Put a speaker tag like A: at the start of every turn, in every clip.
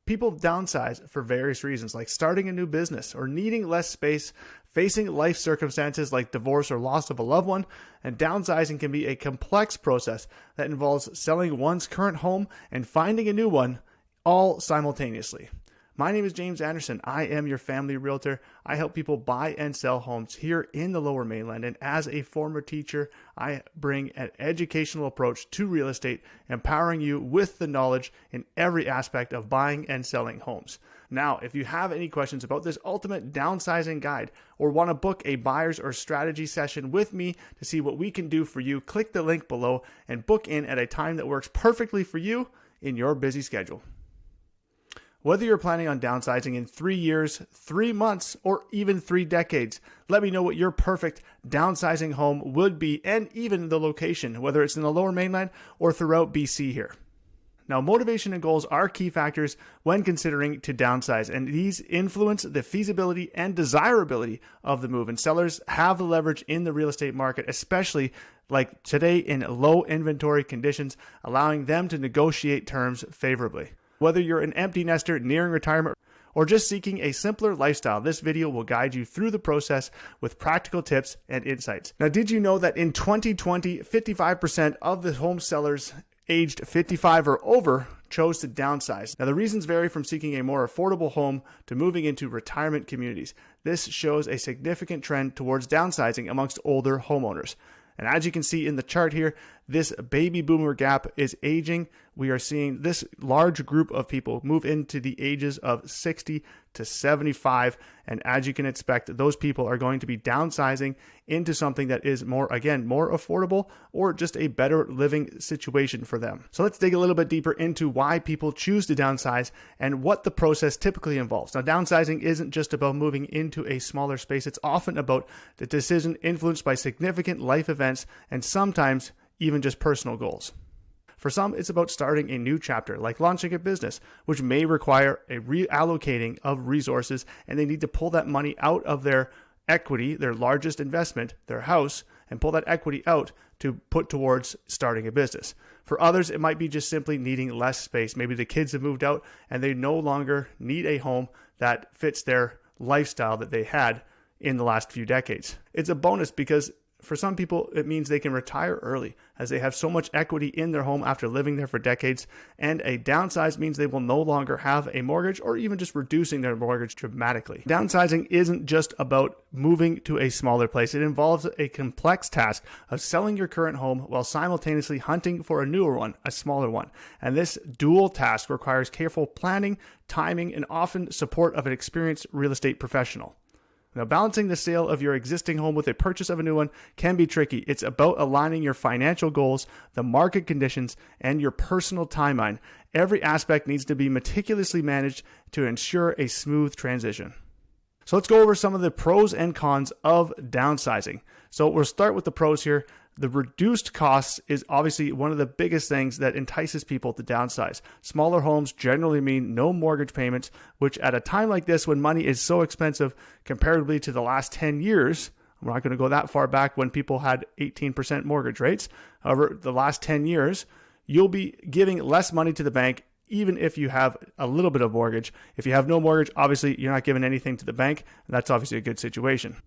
A: People downsize for various reasons, like starting a new business or needing less space, facing life circumstances like divorce or loss of a loved one, and downsizing can be a complex process that involves selling one's current home and finding a new one, all simultaneously. My name is James Anderson. I am your family realtor. I help people buy and sell homes here in the Lower Mainland. And as a former teacher, I bring an educational approach to real estate, empowering you with the knowledge in every aspect of buying and selling homes. Now, if you have any questions about this ultimate downsizing guide or want to book a buyer's or strategy session with me to see what we can do for you, click the link below and book in at a time that works perfectly for you in your busy schedule. Whether you're planning on downsizing in 3 years, 3 months, or even 3 decades, let me know what your perfect downsizing home would be and even the location, whether it's in the Lower Mainland or throughout BC here. Now, motivation and goals are key factors when considering to downsize, and these influence the feasibility and desirability of the move. And sellers have the leverage in the real estate market, especially like today in low inventory conditions, allowing them to negotiate terms favorably. Whether you're an empty nester nearing retirement or just seeking a simpler lifestyle, this video will guide you through the process with practical tips and insights. Now, did you know that in 2020, 55% of the home sellers aged 55 or over chose to downsize? Now, the reasons vary from seeking a more affordable home to moving into retirement communities. This shows a significant trend towards downsizing amongst older homeowners. And as you can see in the chart here, this baby boomer gap is aging. We are seeing this large group of people move into the ages of 60 to 75. And as you can expect, those people are going to be downsizing into something that is more affordable or just a better living situation for them. So let's dig a little bit deeper into why people choose to downsize and what the process typically involves. Now, downsizing isn't just about moving into a smaller space. It's often about the decision influenced by significant life events and sometimes even just personal goals. For some, it's about starting a new chapter, like launching a business, which may require a reallocating of resources, and they need to pull that money out of their equity, their largest investment, their house, and pull that equity out to put towards starting a business. For others, it might be just simply needing less space. Maybe the kids have moved out and they no longer need a home that fits their lifestyle that they had in the last few decades. It's a bonus because for some people, it means they can retire early as they have so much equity in their home after living there for decades. And a downsize means they will no longer have a mortgage or even just reducing their mortgage dramatically. Downsizing isn't just about moving to a smaller place. It involves a complex task of selling your current home while simultaneously hunting for a newer one, a smaller one. And this dual task requires careful planning, timing, and often support of an experienced real estate professional. Now, balancing the sale of your existing home with a purchase of a new one can be tricky. It's about aligning your financial goals, the market conditions, and your personal timeline. Every aspect needs to be meticulously managed to ensure a smooth transition. So let's go over some of the pros and cons of downsizing. So we'll start with the pros here. The reduced costs is obviously one of the biggest things that entices people to downsize. Smaller homes generally mean no mortgage payments, which at a time like this when money is so expensive comparatively to the last 10 years, we're not going to go that far back when people had 18% mortgage rates. However, the last 10 years, you'll be giving less money to the bank even if you have a little bit of mortgage. If you have no mortgage, obviously you're not giving anything to the bank, and that's obviously a good situation.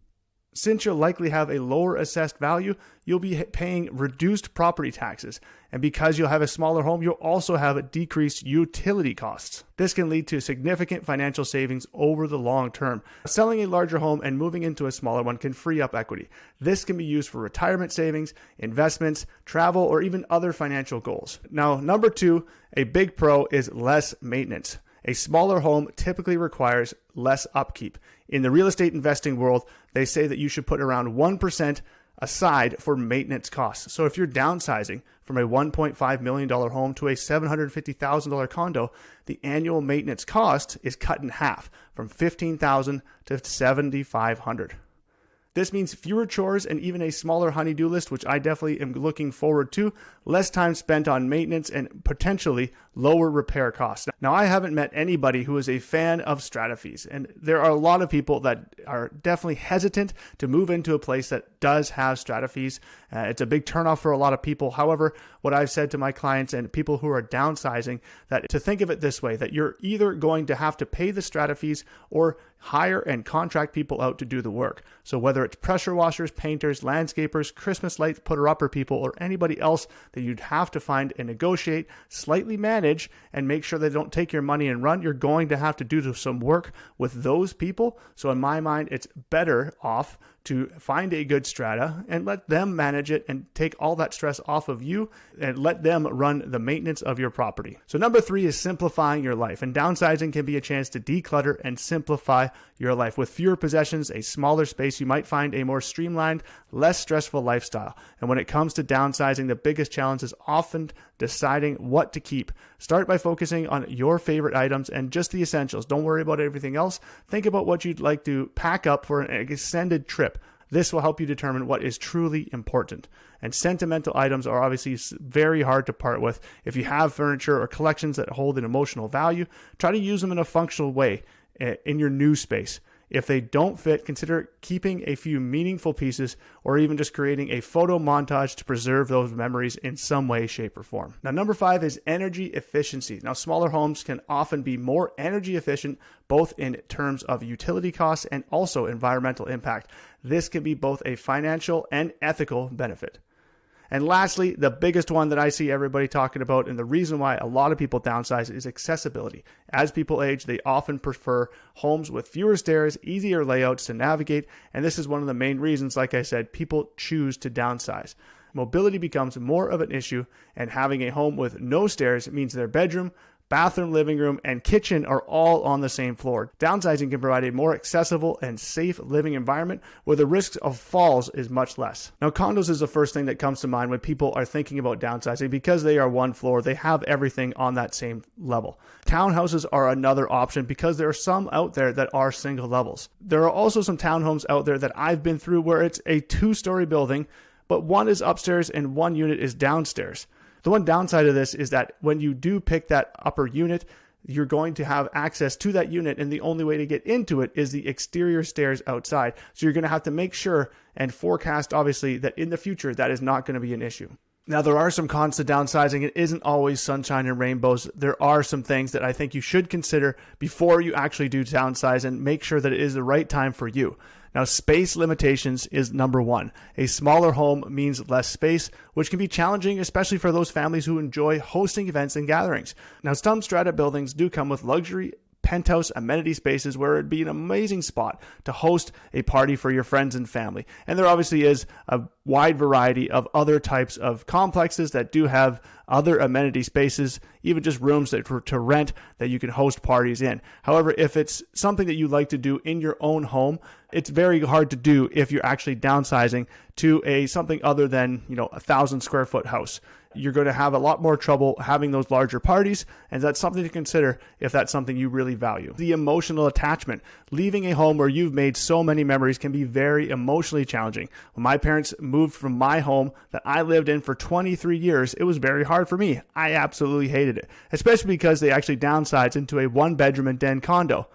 A: Since you'll likely have a lower assessed value, you'll be paying reduced property taxes. And because you'll have a smaller home, you'll also have decreased utility costs. This can lead to significant financial savings over the long term. Selling a larger home and moving into a smaller one can free up equity. This can be used for retirement savings, investments, travel, or even other financial goals. Now, number 2, a big pro is less maintenance. A smaller home typically requires less upkeep. In the real estate investing world, they say that you should put around 1% aside for maintenance costs. So if you're downsizing from a $1.5 million home to a $750,000 condo, the annual maintenance cost is cut in half from $15,000 to $7,500. This means fewer chores and even a smaller honey-do list, which I definitely am looking forward to, less time spent on maintenance and potentially lower repair costs. Now, I haven't met anybody who is a fan of strata fees, and there are a lot of people that are definitely hesitant to move into a place that does have strata fees. It's a big turnoff for a lot of people. However, what I've said to my clients and people who are downsizing, that to think of it this way, that you're either going to have to pay the strata fees or hire and contract people out to do the work. So whether it's pressure washers, painters, landscapers, Christmas light putter-upper people, or anybody else that you'd have to find and negotiate, slightly manage, and make sure they don't take your money and run, you're going to have to do some work with those people. So in my mind, it's better off to find a good strata and let them manage it and take all that stress off of you and let them run the maintenance of your property. So number 3 is simplifying your life, and downsizing can be a chance to declutter and simplify your life. With fewer possessions, a smaller space, you might find a more streamlined, less stressful lifestyle. And when it comes to downsizing, the biggest challenge is often deciding what to keep. Start by focusing on your favorite items and just the essentials. Don't worry about everything else. Think about what you'd like to pack up for an extended trip. This will help you determine what is truly important. And sentimental items are obviously very hard to part with. If you have furniture or collections that hold an emotional value, try to use them in a functional way in your new space. If they don't fit, consider keeping a few meaningful pieces or even just creating a photo montage to preserve those memories in some way, shape, or form. Now, number 5 is energy efficiency. Now, smaller homes can often be more energy efficient, both in terms of utility costs and also environmental impact. This can be both a financial and ethical benefit. And lastly, the biggest one that I see everybody talking about, and the reason why a lot of people downsize, is accessibility. As people age, they often prefer homes with fewer stairs, easier layouts to navigate, and this is one of the main reasons, like I said, people choose to downsize. Mobility becomes more of an issue, and having a home with no stairs means their bedroom, bathroom, living room, and kitchen are all on the same floor. Downsizing can provide a more accessible and safe living environment where the risk of falls is much less. Now, condos is the first thing that comes to mind when people are thinking about downsizing because they are one floor. They have everything on that same level. Townhouses are another option because there are some out there that are single levels. There are also some townhomes out there that I've been through where it's a 2-story building, but one is upstairs and one unit is downstairs. The one downside of this is that when you do pick that upper unit, you're going to have access to that unit, and the only way to get into it is the exterior stairs outside. So you're going to have to make sure and forecast, obviously, that in the future that is not going to be an issue. Now, there are some cons to downsizing. It isn't always sunshine and rainbows. There are some things that I think you should consider before you actually do downsize and make sure that it is the right time for you. Now, space limitations is number 1. A smaller home means less space, which can be challenging, especially for those families who enjoy hosting events and gatherings. Now, some strata buildings do come with luxury penthouse amenity spaces where it'd be an amazing spot to host a party for your friends and family. And there obviously is a wide variety of other types of complexes that do have other amenity spaces, even just rooms to rent that you can host parties in. However, if it's something that you like to do in your own home, it's very hard to do if you're actually downsizing to something other than 1,000 square foot house. You're going to have a lot more trouble having those larger parties, and that's something to consider if that's something you really value. The emotional attachment. Leaving a home where you've made so many memories can be very emotionally challenging. When my parents moved from my home that I lived in for 23 years, it was very hard for me. I absolutely hated it, especially because they actually downsized into a 1-bedroom and den condo.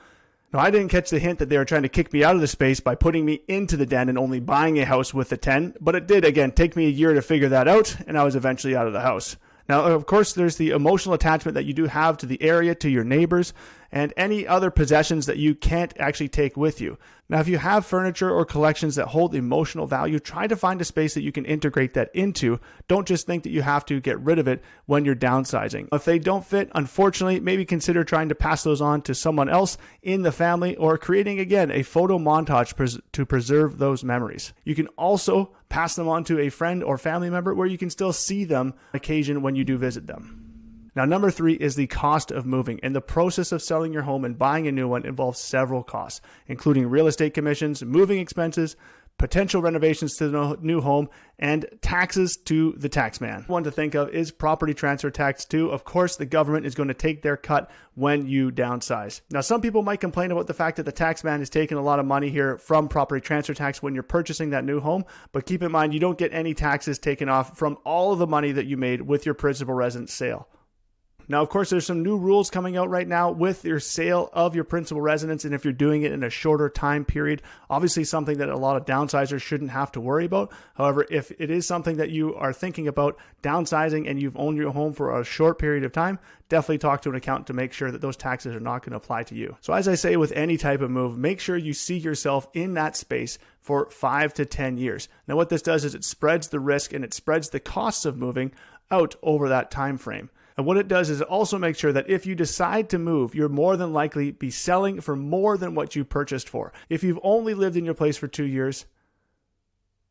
A: Now, I didn't catch the hint that they were trying to kick me out of the space by putting me into the den and only buying a house with the 10, but it did, again, take me a year to figure that out, and I was eventually out of the house. Now, of course, there's the emotional attachment that you do have to the area, to your neighbors, and any other possessions that you can't actually take with you. Now, if you have furniture or collections that hold emotional value, try to find a space that you can integrate that into. Don't just think that you have to get rid of it when you're downsizing. If they don't fit, unfortunately, maybe consider trying to pass those on to someone else in the family or creating, again, a photo montage to preserve those memories. You can also pass them on to a friend or family member where you can still see them on occasion when you do visit them. Now, number 3 is the cost of moving. And the process of selling your home and buying a new one involves several costs, including real estate commissions, moving expenses, potential renovations to the new home, and taxes to the tax man. One to think of is property transfer tax too. Of course, the government is going to take their cut when you downsize. Now, some people might complain about the fact that the tax man is taking a lot of money here from property transfer tax when you're purchasing that new home, but keep in mind, you don't get any taxes taken off from all of the money that you made with your principal residence sale. Now, of course, there's some new rules coming out right now with your sale of your principal residence. And if you're doing it in a shorter time period, obviously something that a lot of downsizers shouldn't have to worry about. However, if it is something that you are thinking about downsizing and you've owned your home for a short period of time, definitely talk to an accountant to make sure that those taxes are not going to apply to you. So as I say with any type of move, make sure you see yourself in that space for 5 to 10 years. Now, what this does is it spreads the risk and it spreads the costs of moving out over that time frame. And what it does is it also makes sure that if you decide to move, you're more than likely be selling for more than what you purchased for. If you've only lived in your place for 2 years,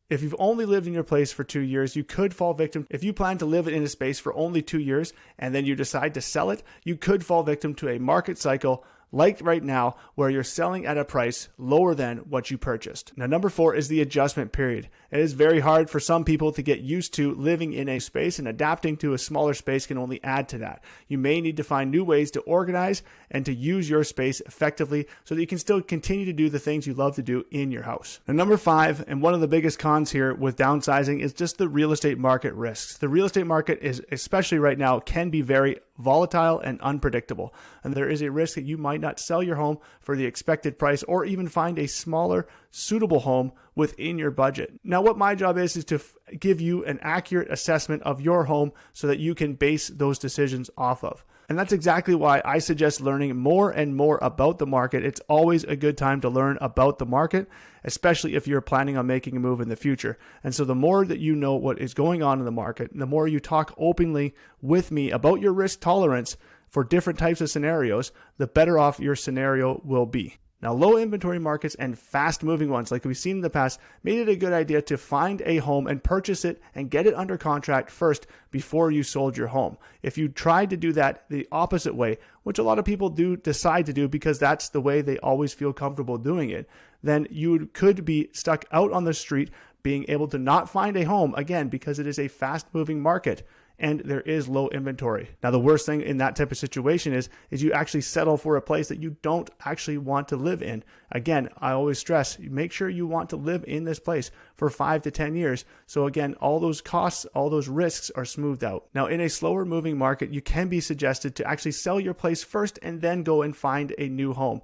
A: you could fall victim. If you plan to live in a space for only 2 years and then you decide to sell it, you could fall victim to a market cycle like right now, where you're selling at a price lower than what you purchased. Now, number 4 is the adjustment period. It is very hard for some people to get used to living in a space, and adapting to a smaller space can only add to that. You may need to find new ways to organize and to use your space effectively so that you can still continue to do the things you love to do in your house. Now, number 5, and one of the biggest cons here with downsizing, is just the real estate market risks. The real estate market is, especially right now, can be very volatile and unpredictable. And there is a risk that you might not sell your home for the expected price or even find a smaller, suitable home within your budget. Now, what my job is to give you an accurate assessment of your home so that you can base those decisions off of. And that's exactly why I suggest learning more and more about the market. It's always a good time to learn about the market, especially if you're planning on making a move in the future. And so the more that you know what is going on in the market, the more you talk openly with me about your risk tolerance for different types of scenarios, the better off your scenario will be. Now, low inventory markets and fast moving ones, like we've seen in the past, made it a good idea to find a home and purchase it and get it under contract first before you sold your home. If you tried to do that the opposite way, which a lot of people do decide to do because that's the way they always feel comfortable doing it, then you could be stuck out on the street being able to not find a home, again, because it is a fast moving market and there is low inventory. Now, the worst thing in that type of situation is you actually settle for a place that you don't actually want to live in. Again, I always stress, make sure you want to live in this place for 5 to 10 years. So again, all those costs, all those risks are smoothed out. Now, in a slower moving market, you can be suggested to actually sell your place first and then go and find a new home.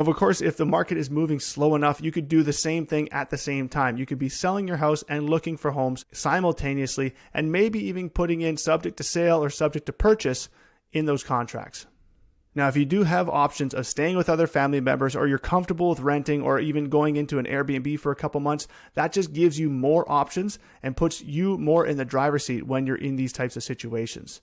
A: Of course, if the market is moving slow enough, you could do the same thing at the same time. You could be selling your house and looking for homes simultaneously, and maybe even putting in subject to sale or subject to purchase in those contracts. Now, if you do have options of staying with other family members, or you're comfortable with renting or even going into an Airbnb for a couple months, that just gives you more options and puts you more in the driver's seat when you're in these types of situations.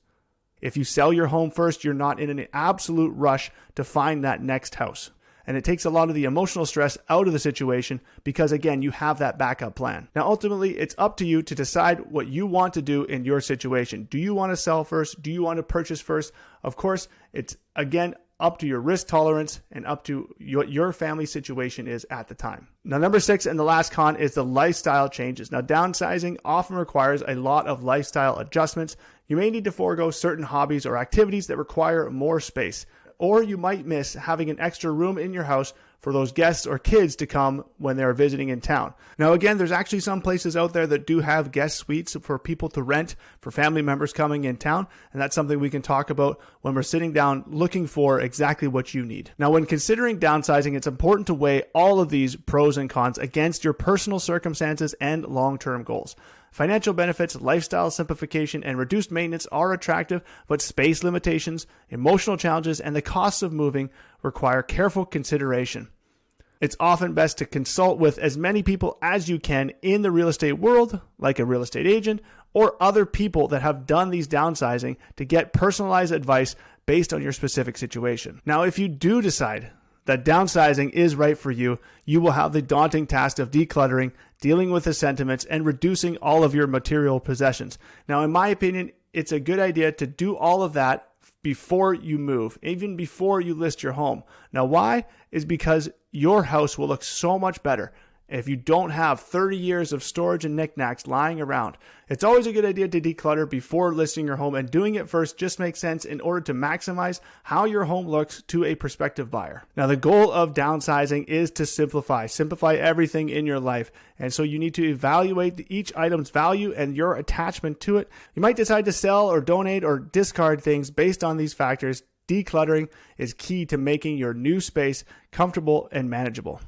A: If you sell your home first, you're not in an absolute rush to find that next house. And it takes a lot of the emotional stress out of the situation because, again, you have that backup plan. Now, ultimately, it's up to you to decide what you want to do in your situation. Do you want to sell first? Do you want to purchase first? Of course, it's, again, up to your risk tolerance and up to your family situation is at the time. Now, number 6 and the last con is the lifestyle changes. Now, downsizing often requires a lot of lifestyle adjustments. You may need to forego certain hobbies or activities that require more space. Or you might miss having an extra room in your house for those guests or kids to come when they're visiting in town. Now, again, there's actually some places out there that do have guest suites for people to rent for family members coming in town. And that's something we can talk about when we're sitting down looking for exactly what you need. Now, when considering downsizing, it's important to weigh all of these pros and cons against your personal circumstances and long-term goals. Financial benefits, lifestyle simplification, and reduced maintenance are attractive, but space limitations, emotional challenges, and the costs of moving require careful consideration. It's often best to consult with as many people as you can in the real estate world, like a real estate agent, or other people that have done these downsizing to get personalized advice based on your specific situation. Now, if you do decide that downsizing is right for you, you will have the daunting task of decluttering, dealing with the sentiments, and reducing all of your material possessions. Now, in my opinion, it's a good idea to do all of that before you move, even before you list your home. Now, why? Is because your house will look so much better if you don't have 30 years of storage and knickknacks lying around. It's always a good idea to declutter before listing your home, and doing it first just makes sense in order to maximize how your home looks to a prospective buyer. Now, the goal of downsizing is to simplify everything in your life. And so you need to evaluate each item's value and your attachment to it. You might decide to sell or donate or discard things based on these factors. Decluttering is key to making your new space comfortable and manageable.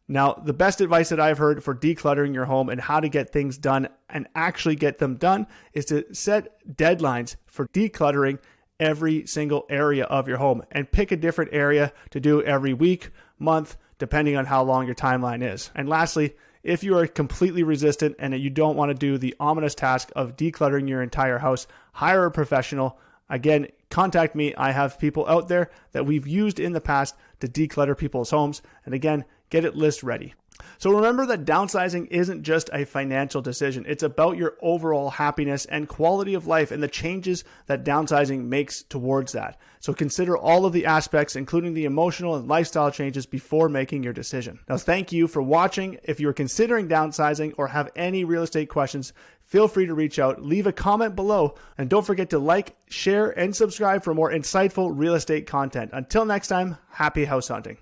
A: Now, the best advice that I've heard for decluttering your home and how to get things done and actually get them done is to set deadlines for decluttering every single area of your home, and pick a different area to do every week, month, depending on how long your timeline is. And lastly, if you are completely resistant and you don't want to do the ominous task of decluttering your entire house, hire a professional. Again, contact me. I have people out there that we've used in the past to declutter people's homes. And again, get it list ready. So remember that downsizing isn't just a financial decision. It's about your overall happiness and quality of life and the changes that downsizing makes towards that. So consider all of the aspects, including the emotional and lifestyle changes, before making your decision. Now, thank you for watching. If you're considering downsizing or have any real estate questions, feel free to reach out, leave a comment below, and don't forget to like, share, and subscribe for more insightful real estate content. Until next time, happy house hunting.